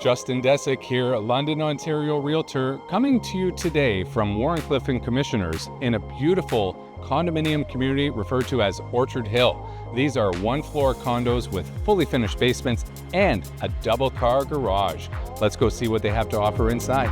Justin Deseck here, London, Ontario Realtor, coming to you today from Warrencliffe and Commissioners in a beautiful condominium community referred to as Orchard Hill. These are one-floor condos with fully finished basements and a double-car garage. Let's go see what they have to offer inside.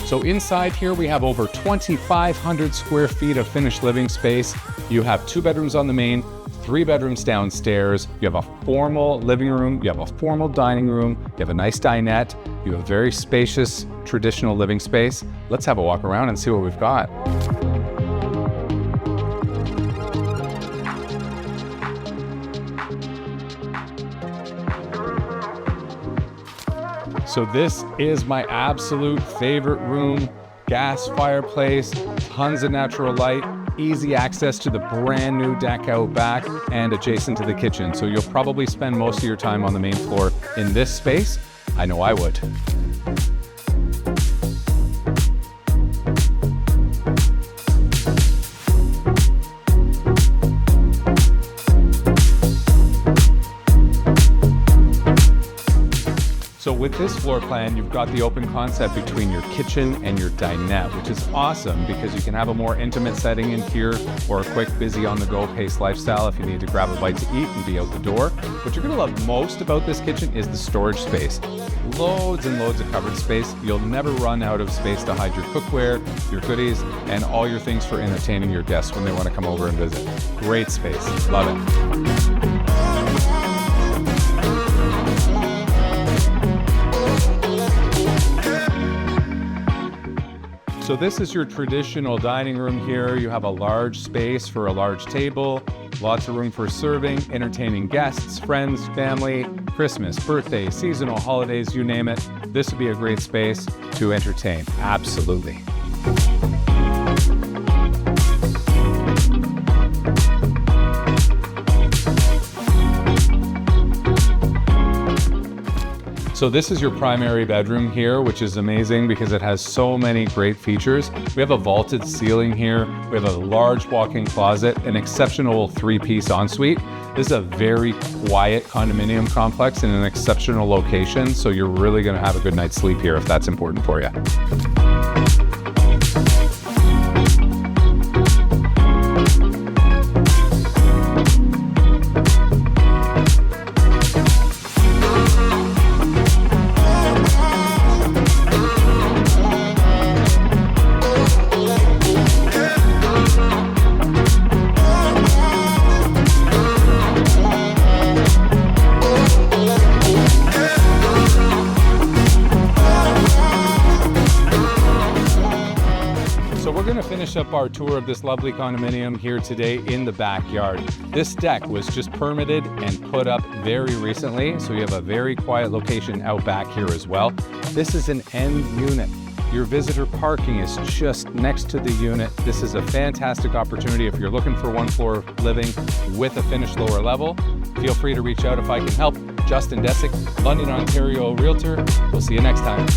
So inside here we have over 2,500 square feet of finished living space. You have 2 bedrooms on the main, 3 bedrooms downstairs. You have a formal living room, you have a formal dining room, you have a nice dinette, you have a very spacious traditional living space. Let's have a walk around and see what we've got. So this is my absolute favorite room. Gas fireplace, tons of natural light, easy access to the brand new deck out back and adjacent to the kitchen. So you'll probably spend most of your time on the main floor in this space. I know I would. So with this floor plan, you've got the open concept between your kitchen and your dinette, which is awesome because you can have a more intimate setting in here or a quick, busy on-the-go pace lifestyle if you need to grab a bite to eat and be out the door. What you're gonna love most about this kitchen is the storage space. Loads and loads of covered space. You'll never run out of space to hide your cookware, your goodies, and all your things for entertaining your guests when they wanna come over and visit. Great space, love it. So this is your traditional dining room here. You have a large space for a large table, lots of room for serving, entertaining guests, friends, family, Christmas, birthday, seasonal holidays, you name it. This would be a great space to entertain, absolutely. So this is your primary bedroom here, which is amazing because it has so many great features. We have a vaulted ceiling here. We have a large walk-in closet, an exceptional 3-piece ensuite. This is a very quiet condominium complex in an exceptional location. So you're really gonna have a good night's sleep here if that's important for you. So we're going to finish up our tour of this lovely condominium here today in the backyard. This deck was just permitted and put up very recently, so you have a very quiet location out back here as well. This is an end unit. Your visitor parking is just next to the unit. This is a fantastic opportunity if you're looking for one-floor living with a finished lower level. Feel free to reach out if I can help. Justin Deseck, London, Ontario Realtor. We'll see you next time.